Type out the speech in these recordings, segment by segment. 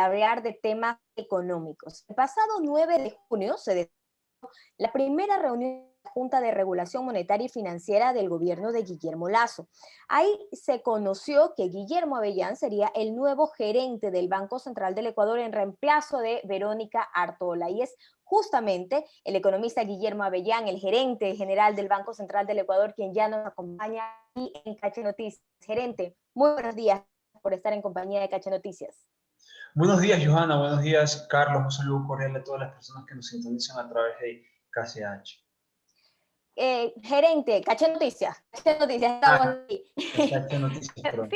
hablar de temas económicos. El pasado 9 de junio se desarrolló la primera reunión de la Junta de Regulación Monetaria y Financiera del gobierno de Guillermo Lasso. Ahí se conoció que Guillermo Avellán sería el nuevo gerente del Banco Central del Ecuador en reemplazo de Verónica Artola. Y es justamente el economista Guillermo Avellán, el gerente general del Banco Central del Ecuador, quien ya nos acompaña aquí en Caché Noticias. Gerente, muy buenos días por estar en compañía de Caché Noticias. Buenos días, Johanna. Buenos días, Carlos. Un saludo cordial a todas las personas que nos sintonizan a través de KCH. Gerente, Caché Noticias, estamos aquí. KCH Noticias, perdón.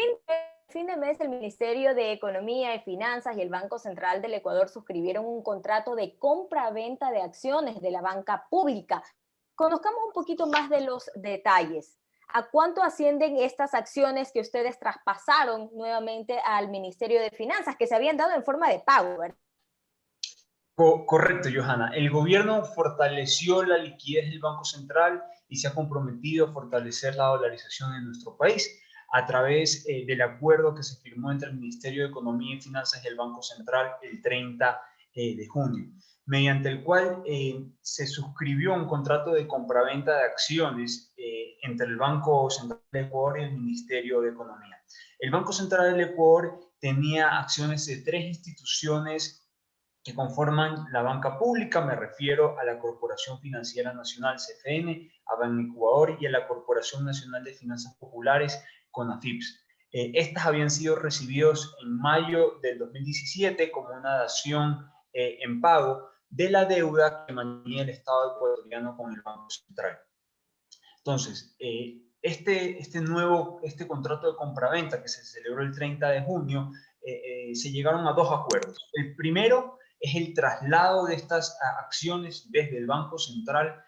Fin de mes, el Ministerio de Economía y Finanzas y el Banco Central del Ecuador suscribieron un contrato de compra-venta de acciones de la banca pública. Conozcamos un poquito más de los detalles. ¿A cuánto ascienden estas acciones que ustedes traspasaron nuevamente al Ministerio de Finanzas, que se habían dado en forma de pago, ¿verdad? Correcto, Johanna. El gobierno fortaleció la liquidez del Banco Central y se ha comprometido a fortalecer la dolarización en nuestro país a través del acuerdo que se firmó entre el Ministerio de Economía y Finanzas y el Banco Central el 30 de junio, mediante el cual se suscribió un contrato de compraventa de acciones entre el Banco Central del Ecuador y el Ministerio de Economía. El Banco Central del Ecuador tenía acciones de 3 instituciones que conforman la banca pública. Me refiero a la Corporación Financiera Nacional, CFN, a Banecuador y a la Corporación Nacional de Finanzas Populares, CONAFIPS. Estas habían sido recibidos en mayo del 2017 como una dación en pago de la deuda que mantenía el Estado ecuatoriano con el Banco Central. Entonces, este contrato de compraventa que se celebró el 30 de junio, se llegaron a 2 acuerdos. El primero es el traslado de estas acciones desde el Banco Central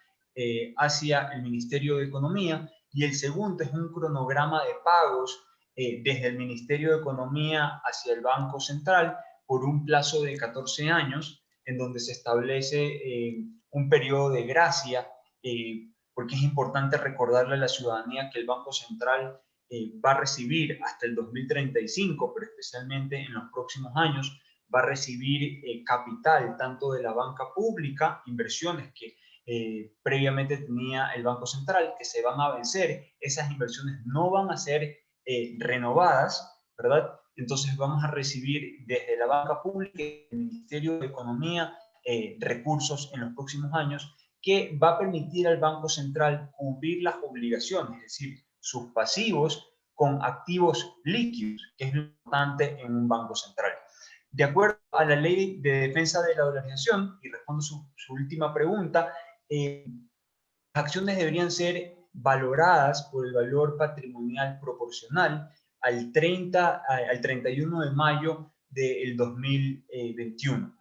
hacia el Ministerio de Economía, y el segundo es un cronograma de pagos desde el Ministerio de Economía hacia el Banco Central por un plazo de 14 años, en donde se establece un periodo de gracia, porque es importante recordarle a la ciudadanía que el Banco Central va a recibir hasta el 2035, pero especialmente en los próximos años, va a recibir capital tanto de la banca pública, inversiones que previamente tenía el Banco Central, que se van a vencer. Esas inversiones no van a ser renovadas, ¿verdad? Entonces vamos a recibir desde la banca pública y el Ministerio de Economía recursos en los próximos años que va a permitir al Banco Central cubrir las obligaciones, es decir, sus pasivos con activos líquidos, que es lo importante en un Banco Central. De acuerdo a la Ley de Defensa de la Dolarización, y respondo su última pregunta, las acciones deberían ser valoradas por el valor patrimonial proporcional al 31 de mayo del 2021.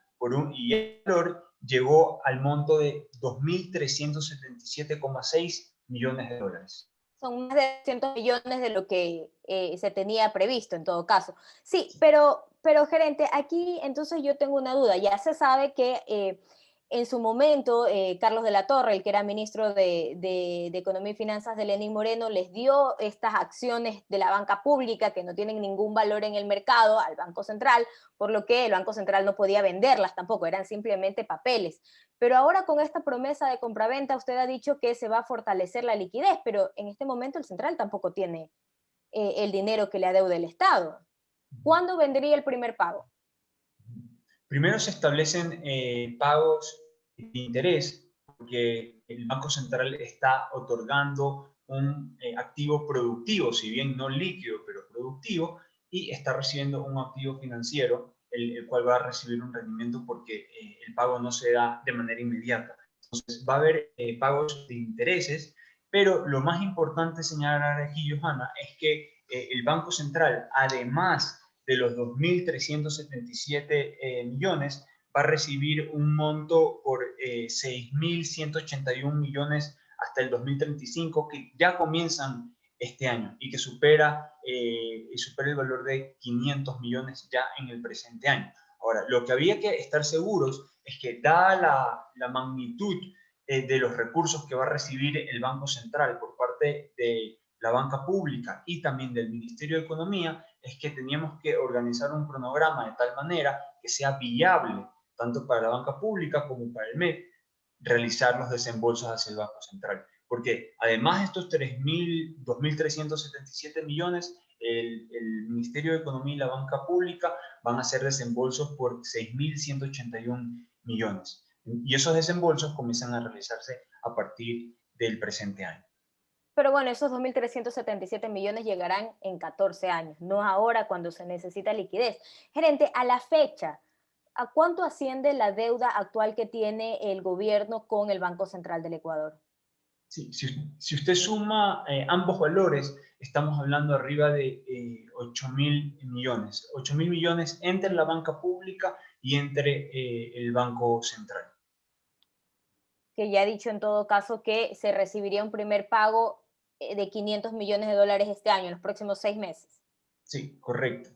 Y el valor llegó al monto de 2.377,6 millones de dólares. Son más de 200 millones de lo que se tenía previsto en todo caso. Sí, pero gerente, aquí entonces yo tengo una duda. Ya se sabe que en su momento Carlos de la Torre, el que era ministro de Economía y Finanzas de Lenín Moreno, les dio estas acciones de la banca pública que no tienen ningún valor en el mercado al Banco Central, por lo que el Banco Central no podía venderlas tampoco, eran simplemente papeles. Pero ahora con esta promesa de compraventa, usted ha dicho que se va a fortalecer la liquidez, pero en este momento el Central tampoco tiene el dinero que le adeuda el Estado. ¿Cuándo vendría el primer pago? Primero se establecen pagos de interés, porque el Banco Central está otorgando un activo productivo, si bien no líquido, pero productivo, y está recibiendo un activo financiero, el cual va a recibir un rendimiento porque el pago no se da de manera inmediata. Entonces va a haber pagos de intereses, pero lo más importante señalar aquí, Johanna, es que el Banco Central, además de los 2.377 millones, va a recibir un monto por 6.181 millones hasta el 2035, que ya comienzan este año y que supera el valor de 500 millones ya en el presente año. Ahora, lo que había que estar seguros es que, dada la magnitud de los recursos que va a recibir el Banco Central por parte de la banca pública y también del Ministerio de Economía es que teníamos que organizar un cronograma de tal manera que sea viable, tanto para la banca pública como para el MEP, realizar los desembolsos hacia el Banco Central. Porque además de estos 2.377 millones, el Ministerio de Economía y la banca pública van a hacer desembolsos por 6.181 millones. Y esos desembolsos comienzan a realizarse a partir del presente año. Pero bueno, esos 2.377 millones llegarán en 14 años, no ahora cuando se necesita liquidez. Gerente, a la fecha, ¿a cuánto asciende la deuda actual que tiene el gobierno con el Banco Central del Ecuador? Sí, si usted suma ambos valores, estamos hablando arriba de 8.000 millones. 8.000 millones entre la banca pública y entre el Banco Central. Que ya ha dicho en todo caso que se recibiría un primer pago de 500 millones de dólares este año, en los próximos 6 meses. Sí, correcto.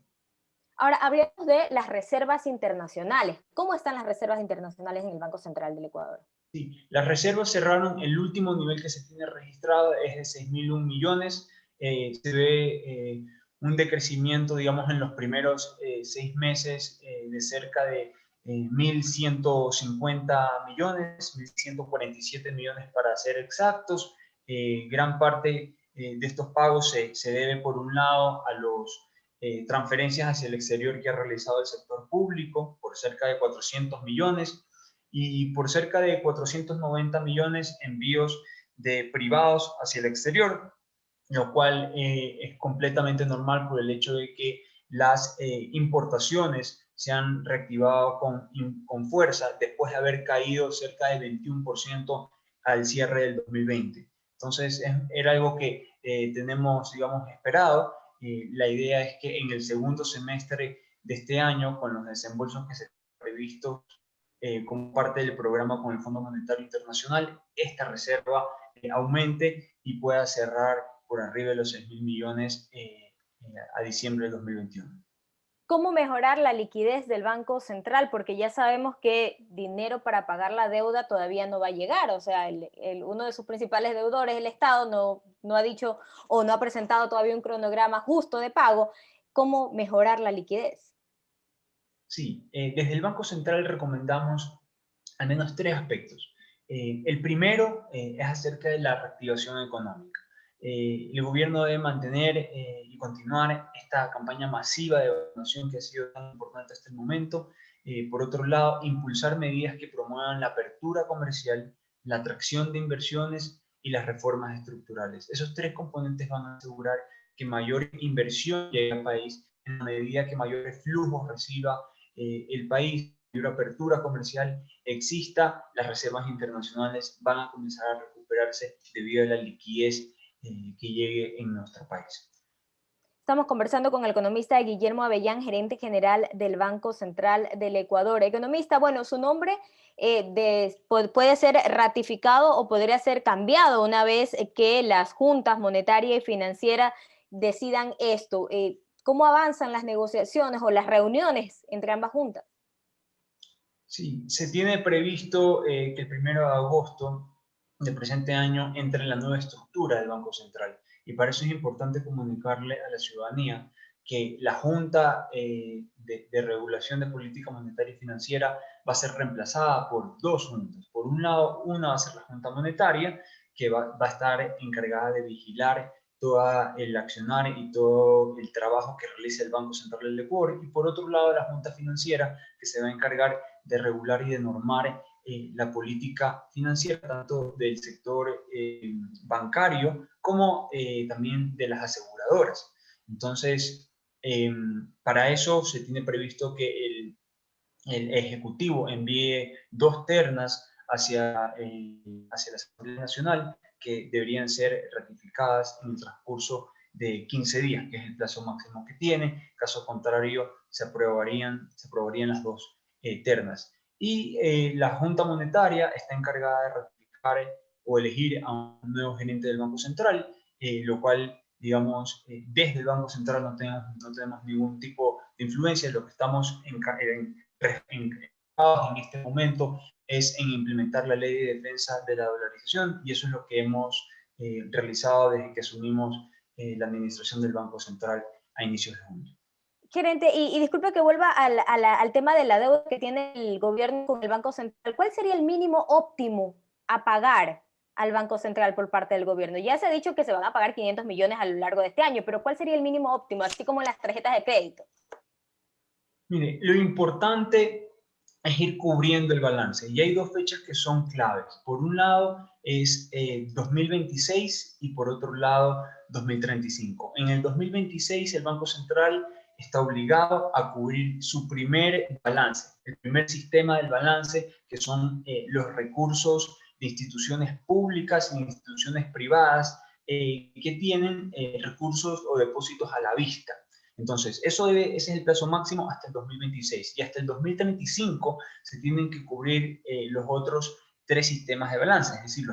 Ahora, hablemos de las reservas internacionales. ¿Cómo están las reservas internacionales en el Banco Central del Ecuador? Sí, las reservas cerraron, el último nivel que se tiene registrado es de 6.001 millones. Se ve un decrecimiento, digamos, en los primeros 6 meses de cerca de 1.150 millones, 1.147 millones para ser exactos. Gran parte de estos pagos se debe, por un lado, a los transferencias hacia el exterior que ha realizado el sector público por cerca de 400 millones y por cerca de 490 millones envíos de privados hacia el exterior, lo cual es completamente normal por el hecho de que las importaciones se han reactivado con fuerza después de haber caído cerca del 21% al cierre del 2020. Entonces, era algo que tenemos, digamos, esperado. La idea es que en el segundo semestre de este año, con los desembolsos que se han previsto como parte del programa con el Fondo Monetario Internacional, esta reserva aumente y pueda cerrar por arriba de los 6.000 millones a diciembre del 2021. ¿Cómo mejorar la liquidez del Banco Central? Porque ya sabemos que dinero para pagar la deuda todavía no va a llegar. O sea, uno de sus principales deudores, el Estado, no ha dicho o no ha presentado todavía un cronograma justo de pago. ¿Cómo mejorar la liquidez? Sí, desde el Banco Central recomendamos al menos tres aspectos. El primero es acerca de la reactivación económica. El gobierno debe mantener y continuar esta campaña masiva de vacunación que ha sido tan importante hasta el momento. Por otro lado, impulsar medidas que promuevan la apertura comercial, la atracción de inversiones y las reformas estructurales. Esos tres componentes van a asegurar que mayor inversión llegue al país en la medida que mayores flujos reciba el país, mayor apertura comercial exista, las reservas internacionales van a comenzar a recuperarse debido a la liquidez que llegue en nuestro país. Estamos conversando con el economista Guillermo Avellán, gerente general del Banco Central del Ecuador. Economista, bueno, su nombre puede ser ratificado o podría ser cambiado una vez que las juntas monetaria y financiera decidan esto. ¿Cómo avanzan las negociaciones o las reuniones entre ambas juntas? Sí, se tiene previsto que el 1 de agosto del presente año entre en la nueva estructura del Banco Central. Y para eso es importante comunicarle a la ciudadanía que la Junta de Regulación de Política Monetaria y Financiera va a ser reemplazada por dos juntas. Por un lado, una va a ser la Junta Monetaria, que va a estar encargada de vigilar todo el accionar y todo el trabajo que realiza el Banco Central del Ecuador. Y por otro lado, la Junta Financiera, que se va a encargar de regular y de normar la política financiera, tanto del sector bancario como también de las aseguradoras. Entonces, para eso se tiene previsto que el Ejecutivo envíe dos ternas hacia la Asamblea Nacional que deberían ser ratificadas en el transcurso de 15 días, que es el plazo máximo que tiene. Caso contrario, se aprobarían las dos ternas. Y la Junta Monetaria está encargada de ratificar o elegir a un nuevo gerente del Banco Central, lo cual, digamos, desde el Banco Central no tenemos ningún tipo de influencia. Lo que estamos en este momento es en implementar la ley de defensa de la dolarización, y eso es lo que hemos realizado desde que asumimos la administración del Banco Central a inicios de junio. Gerente, y disculpe que vuelva al tema de la deuda que tiene el gobierno con el Banco Central. ¿Cuál sería el mínimo óptimo a pagar al Banco Central por parte del gobierno? Ya se ha dicho que se van a pagar 500 millones a lo largo de este año, pero ¿cuál sería el mínimo óptimo, así como las tarjetas de crédito? Mire, lo importante es ir cubriendo el balance y hay dos fechas que son claves. Por un lado es 2026 y por otro lado 2035. En el 2026 el Banco Central está obligado a cubrir su primer balance, el primer sistema del balance, que son los recursos de instituciones públicas y instituciones privadas que tienen recursos o depósitos a la vista. Entonces, ese es el plazo máximo hasta el 2026 y hasta el 2035 se tienen que cubrir los otros tres sistemas de balance, es decir,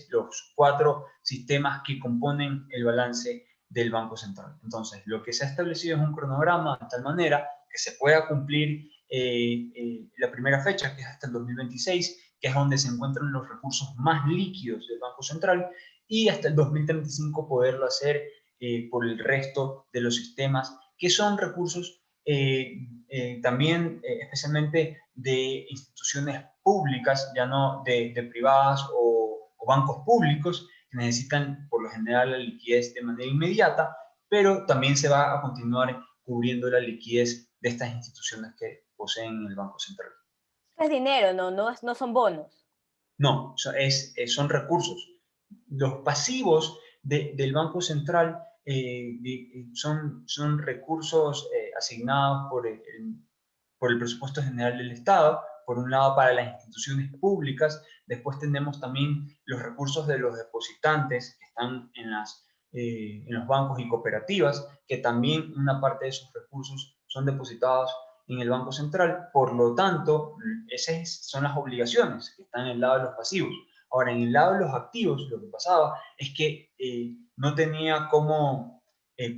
los cuatro sistemas que componen el balance del Banco Central. Entonces, lo que se ha establecido es un cronograma de tal manera que se pueda cumplir la primera fecha, que es hasta el 2026, que es donde se encuentran los recursos más líquidos del Banco Central, y hasta el 2035 poderlo hacer por el resto de los sistemas, que son recursos también especialmente de instituciones públicas, ya no de privadas o bancos públicos, que necesitan por lo general la liquidez de manera inmediata, pero también se va a continuar cubriendo la liquidez de estas instituciones que poseen el Banco Central. Es dinero, no son bonos. No, son recursos. Los pasivos del Banco Central son recursos asignados por el presupuesto general del Estado, por un lado para las instituciones públicas, después tenemos también los recursos de los depositantes que están en los bancos y cooperativas, que también una parte de esos recursos son depositados en el Banco Central. Por lo tanto, esas son las obligaciones que están en el lado de los pasivos. Ahora, en el lado de los activos, lo que pasaba es que no tenía cómo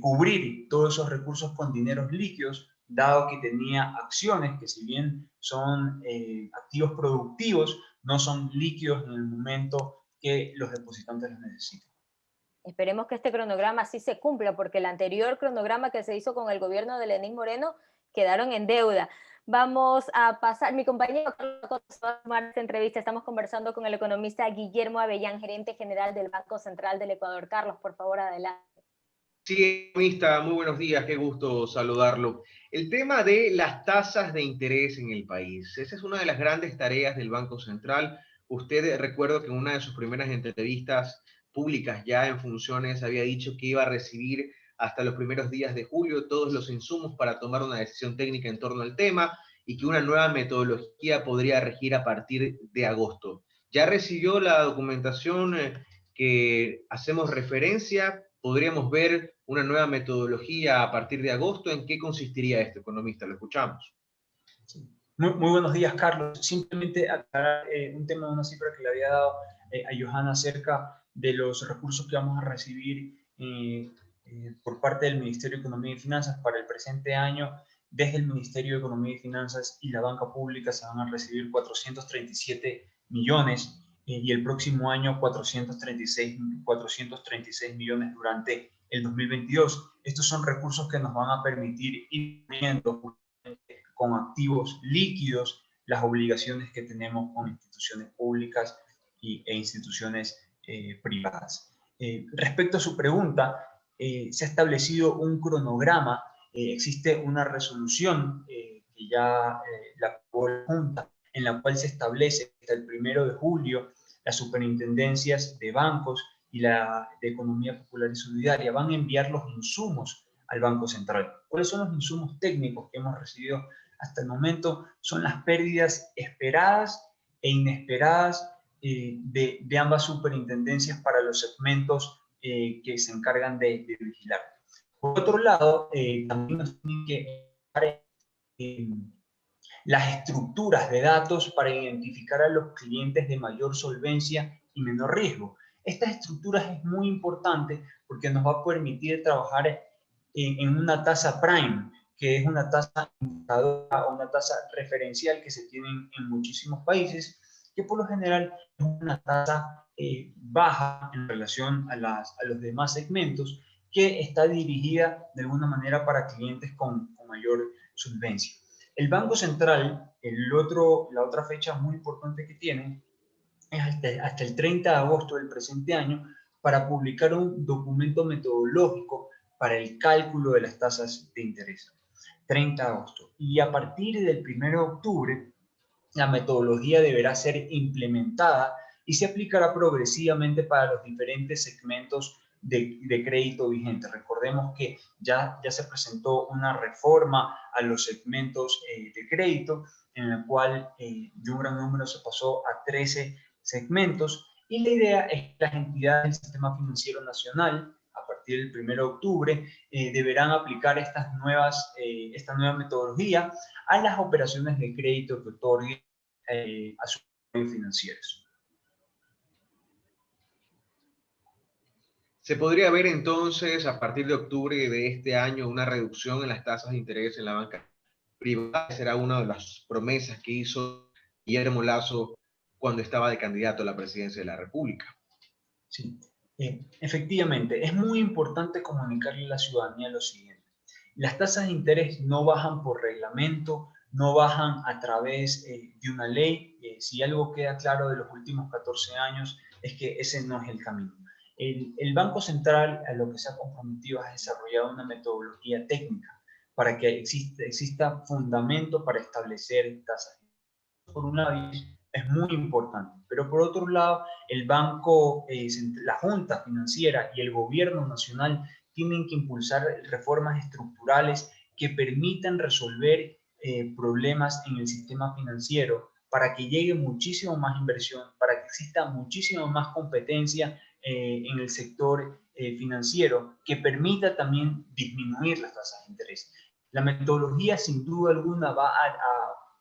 cubrir todos esos recursos con dineros líquidos, dado que tenía acciones que, si bien son activos productivos, no son líquidos en el momento que los depositantes los necesitan. Esperemos que este cronograma sí se cumpla, porque el anterior cronograma que se hizo con el gobierno de Lenín Moreno quedaron en deuda. Vamos a pasar, mi compañero Carlos va a tomar esta entrevista. Estamos conversando con el economista Guillermo Avellán, gerente general del Banco Central del Ecuador. Carlos, por favor, adelante. Sí, economista, muy buenos días, qué gusto saludarlo. El tema de las tasas de interés en el país, esa es una de las grandes tareas del Banco Central. Usted, recuerdo que en una de sus primeras entrevistas públicas ya en funciones había dicho que iba a recibir hasta los primeros días de julio todos los insumos para tomar una decisión técnica en torno al tema y que una nueva metodología podría regir a partir de agosto. ¿Ya recibió la documentación que hacemos referencia? ¿Podríamos ver una nueva metodología a partir de agosto? ¿En qué consistiría esto, economista? Lo escuchamos. Sí. Muy buenos días, Carlos. Simplemente aclarar un tema, una cifra que le había dado a Johanna acerca de los recursos que vamos a recibir por parte del Ministerio de Economía y Finanzas para el presente año. Desde el Ministerio de Economía y Finanzas y la banca pública se van a recibir 437 millones y el próximo año 436 millones durante el 2022. Estos son recursos que nos van a permitir ir viendo con activos líquidos las obligaciones que tenemos con instituciones públicas e instituciones privadas. Respecto a su pregunta, se ha establecido un cronograma, existe una resolución que ya la aprobó la Junta, en la cual se establece hasta el 1 de julio las superintendencias de bancos y la de Economía Popular y Solidaria van a enviar los insumos al Banco Central. ¿Cuáles son los insumos técnicos que hemos recibido hasta el momento? Son las pérdidas esperadas e inesperadas de ambas superintendencias para los segmentos que se encargan de vigilar. Por otro lado, también nos tienen que las estructuras de datos para identificar a los clientes de mayor solvencia y menor riesgo. Estas estructuras es muy importante porque nos va a permitir trabajar en una tasa prime, que es una tasa indicadora o una tasa referencial que se tiene en muchísimos países, que por lo general es una tasa baja en relación a los demás segmentos, que está dirigida de alguna manera para clientes con mayor solvencia. El Banco Central, la otra fecha muy importante que tiene, es hasta el 30 de agosto del presente año para publicar un documento metodológico para el cálculo de las tasas de interés. 30 de agosto. Y a partir del 1 de octubre, la metodología deberá ser implementada y se aplicará progresivamente para los diferentes segmentos de crédito vigentes. Recordemos que ya se presentó una reforma a los segmentos de crédito, en el cual de un gran número se pasó a 13 segmentos, y la idea es que las entidades del sistema financiero nacional, a partir del 1 de octubre, deberán aplicar esta nueva metodología a las operaciones de crédito que otorguen a sus financieros. ¿Se podría ver entonces a partir de octubre de este año una reducción en las tasas de interés en la banca privada? Será una de las promesas que hizo Guillermo Lasso cuando estaba de candidato a la presidencia de la República. Sí, efectivamente, es muy importante comunicarle a la ciudadanía lo siguiente. Las tasas de interés no bajan por reglamento, no bajan a través de una ley. Si algo queda claro de los últimos 14 años es que ese no es el camino. El Banco Central a lo que se ha comprometido es desarrollar una metodología técnica para que exista fundamento para establecer tasas. Por un lado, es muy importante, pero por otro lado, el banco, la Junta Financiera y el gobierno nacional tienen que impulsar reformas estructurales que permitan resolver problemas en el sistema financiero para que llegue muchísimo más inversión, para que exista muchísimo más competencia en el sector financiero, que permita también disminuir las tasas de interés. La metodología, sin duda alguna, va a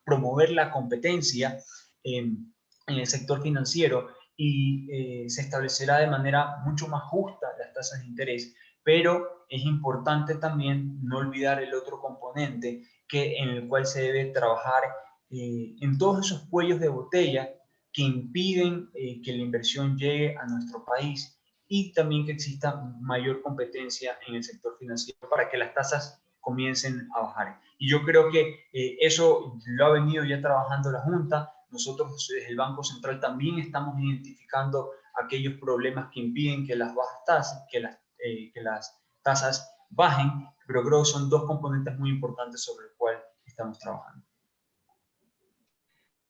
promover la competencia en el sector financiero y se establecerá de manera mucho más justa las tasas de interés, pero es importante también no olvidar el otro componente en el cual se debe trabajar en todos esos cuellos de botella que impiden que la inversión llegue a nuestro país, y también que exista mayor competencia en el sector financiero para que las tasas comiencen a bajar. Y yo creo que eso lo ha venido ya trabajando la Junta. Nosotros desde el Banco Central también estamos identificando aquellos problemas que impiden que las bajas tasas, que las tasas bajen, pero creo que son dos componentes muy importantes sobre los cuales estamos trabajando.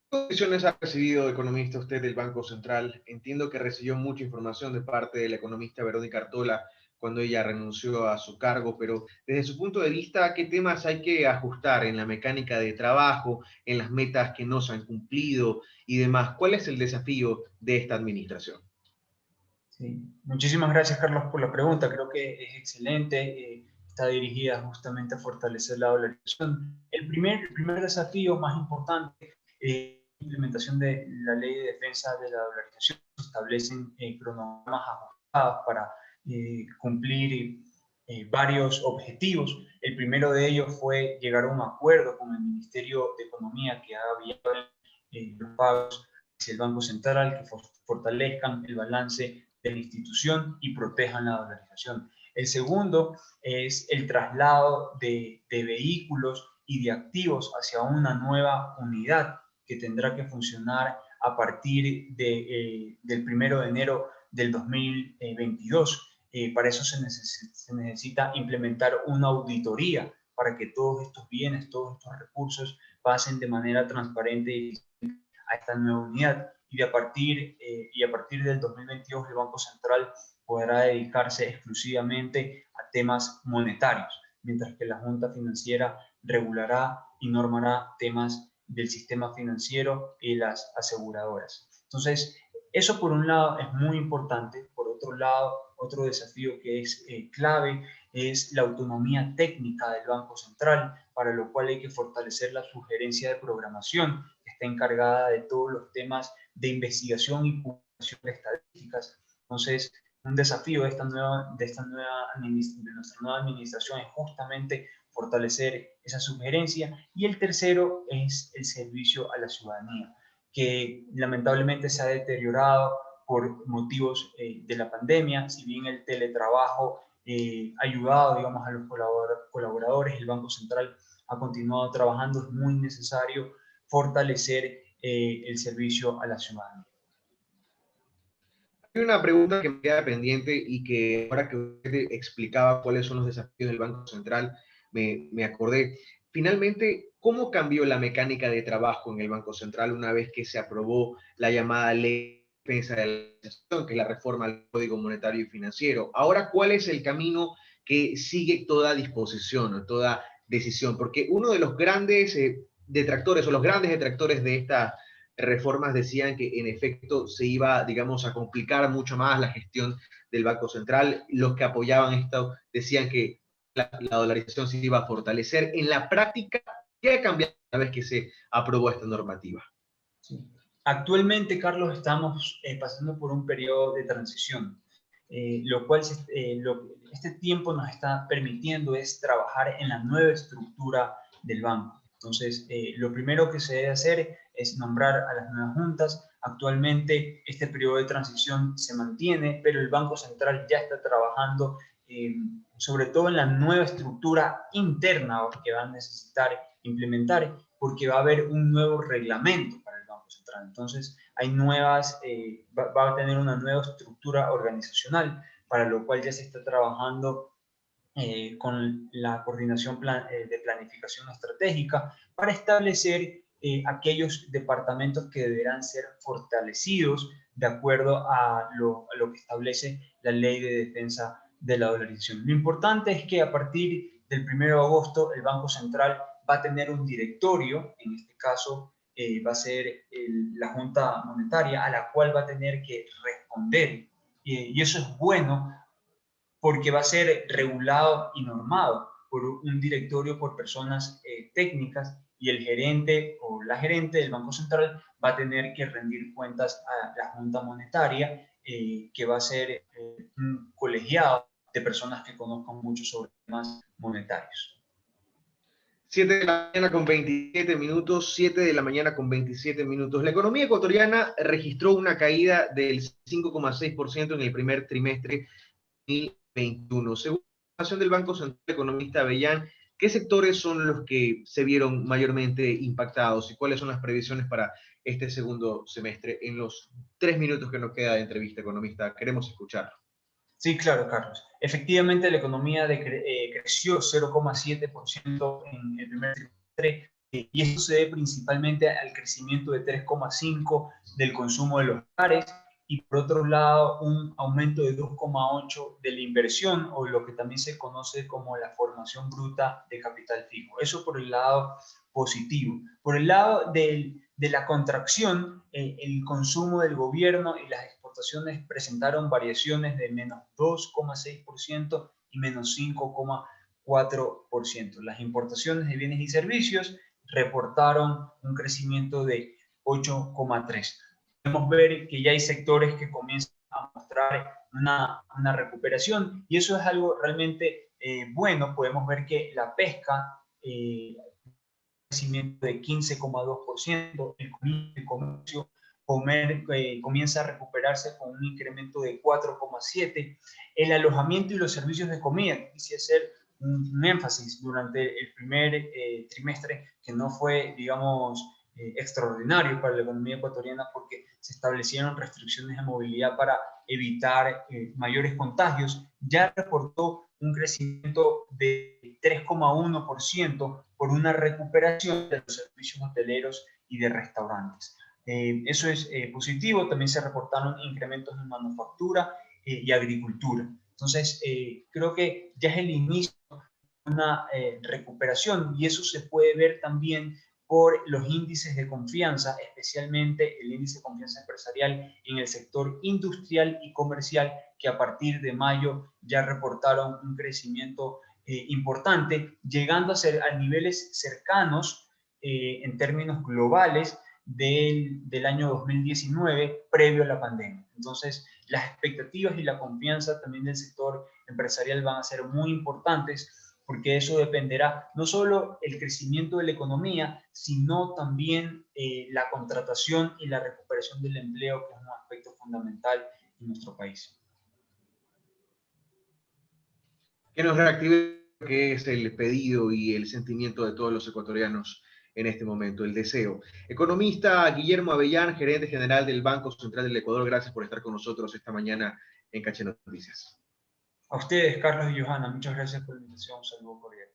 ¿Qué condiciones ha recibido, economista, usted del Banco Central? Entiendo que recibió mucha información de parte de la economista Verónica Artola cuando ella renunció a su cargo, pero desde su punto de vista, ¿qué temas hay que ajustar en la mecánica de trabajo, en las metas que no se han cumplido y demás? ¿Cuál es el desafío de esta administración? Sí. Muchísimas gracias, Carlos, por la pregunta. Creo que es excelente. Está dirigida justamente a fortalecer la dolarización. El primer desafío más importante es la implementación de la Ley de Defensa de la Dolarización. Se establecen cronogramas ajustados para cumplir varios objetivos. El primero de ellos fue llegar a un acuerdo con el Ministerio de Economía que haga viable los pagos hacia el Banco Central, que fortalezcan el balance de la institución y protejan la dolarización. El segundo es el traslado de vehículos y de activos hacia una nueva unidad que tendrá que funcionar a partir del 1 de enero del 2022. Para eso se necesita implementar una auditoría para que todos estos bienes, todos estos recursos pasen de manera transparente a esta nueva unidad. Y a partir del 2022 el Banco Central podrá dedicarse exclusivamente a temas monetarios, mientras que la Junta Financiera regulará y normará temas del sistema financiero y las aseguradoras. Entonces, eso por un lado es muy importante. Por otro lado, otro desafío que es clave es la autonomía técnica del Banco Central, para lo cual hay que fortalecer la sugerencia de programación, que está encargada de todos los temas de investigación y publicación de estadísticas. Entonces, un desafío de nuestra nueva administración es justamente fortalecer esa sugerencia. Y el tercero es el servicio a la ciudadanía, que lamentablemente se ha deteriorado por motivos de la pandemia. Si bien el teletrabajo ayudado, digamos, a los colaboradores. El Banco Central ha continuado trabajando. Es muy necesario fortalecer el servicio a la ciudadanía. Hay una pregunta que me queda pendiente y que ahora que usted explicaba cuáles son los desafíos del Banco Central, me acordé. Finalmente, ¿cómo cambió la mecánica de trabajo en el Banco Central una vez que se aprobó la llamada Ley de Defensa de la Inflación, que es la reforma al Código Monetario y Financiero? Ahora, ¿cuál es el camino que sigue toda disposición o toda decisión? Porque uno de los grandes detractores o los grandes detractores de esta reformas decían que en efecto se iba, digamos, a complicar mucho más la gestión del Banco Central. Los que apoyaban esto decían que la dolarización se iba a fortalecer. En la práctica, ¿qué ha cambiado una vez que se aprobó esta normativa? Sí. Actualmente, Carlos, estamos pasando por un periodo de transición, lo cual este tiempo nos está permitiendo es trabajar en la nueva estructura del banco. Entonces, lo primero que se debe hacer es nombrar a las nuevas juntas. Actualmente, este periodo de transición se mantiene, pero el Banco Central ya está trabajando sobre todo en la nueva estructura interna que va a necesitar implementar, porque va a haber un nuevo reglamento para el Banco Central. Entonces, hay va a tener una nueva estructura organizacional, para lo cual ya se está trabajando con la coordinación de planificación estratégica para establecer aquellos departamentos que deberán ser fortalecidos de acuerdo a lo que establece la Ley de Defensa de la Dolarización. Lo importante es que a partir del 1 de agosto el Banco Central va a tener un directorio, en este caso va a ser la Junta Monetaria, a la cual va a tener que responder. Y eso es bueno porque va a ser regulado y normado por un directorio, por personas técnicas, y el gerente o la gerente del Banco Central va a tener que rendir cuentas a la Junta Monetaria, que va a ser un colegiado de personas que conozcan mucho sobre temas monetarios. 7 de la mañana con 27 minutos, 7 de la mañana con 27 minutos. La economía ecuatoriana registró una caída del 5,6% en el primer trimestre de 2021. Según la información del Banco Central, economista Avellán, ¿qué sectores son los que se vieron mayormente impactados y cuáles son las previsiones para este segundo semestre? En los 3 minutos que nos queda de entrevista, economista, queremos escucharlo. Sí, claro, Carlos. Efectivamente, la economía creció 0,7% en el primer trimestre, y esto se debe principalmente al crecimiento de 3,5% del consumo de los hogares, y por otro lado un aumento de 2,8% de la inversión, o lo que también se conoce como la formación bruta de capital fijo. Eso por el lado positivo. Por el lado de la contracción, el consumo del gobierno y las exportaciones presentaron variaciones de menos 2,6% y menos 5,4%. Las importaciones de bienes y servicios reportaron un crecimiento de 8,3%. Podemos ver que ya hay sectores que comienzan a mostrar una recuperación, y eso es algo realmente bueno. Podemos ver que la pesca crecimiento de 15,2%, el comercio comienza a recuperarse con un incremento de 4,7%, el alojamiento y los servicios de comida, quise hacer un énfasis durante el primer trimestre, que no fue, digamos, extraordinario para la economía ecuatoriana, porque se establecieron restricciones de movilidad para evitar mayores contagios. Ya reportó un crecimiento de 3,1% por una recuperación de los servicios hoteleros y de restaurantes. Eso es positivo. También se reportaron incrementos en manufactura y agricultura. Entonces, creo que ya es el inicio de una recuperación, y eso se puede ver también por los índices de confianza, especialmente el índice de confianza empresarial en el sector industrial y comercial, que a partir de mayo ya reportaron un crecimiento importante, llegando a ser a niveles cercanos en términos globales del año 2019, previo a la pandemia. Entonces, las expectativas y la confianza también del sector empresarial van a ser muy importantes, porque eso dependerá no solo el crecimiento de la economía, sino también la contratación y la recuperación del empleo, que es un aspecto fundamental en nuestro país. Que nos reactive, que es el pedido y el sentimiento de todos los ecuatorianos en este momento, el deseo. Economista Guillermo Avellán, gerente general del Banco Central del Ecuador, gracias por estar con nosotros esta mañana en Caché Noticias. A ustedes, Carlos y Johanna, muchas gracias por la invitación. Un saludo cordial.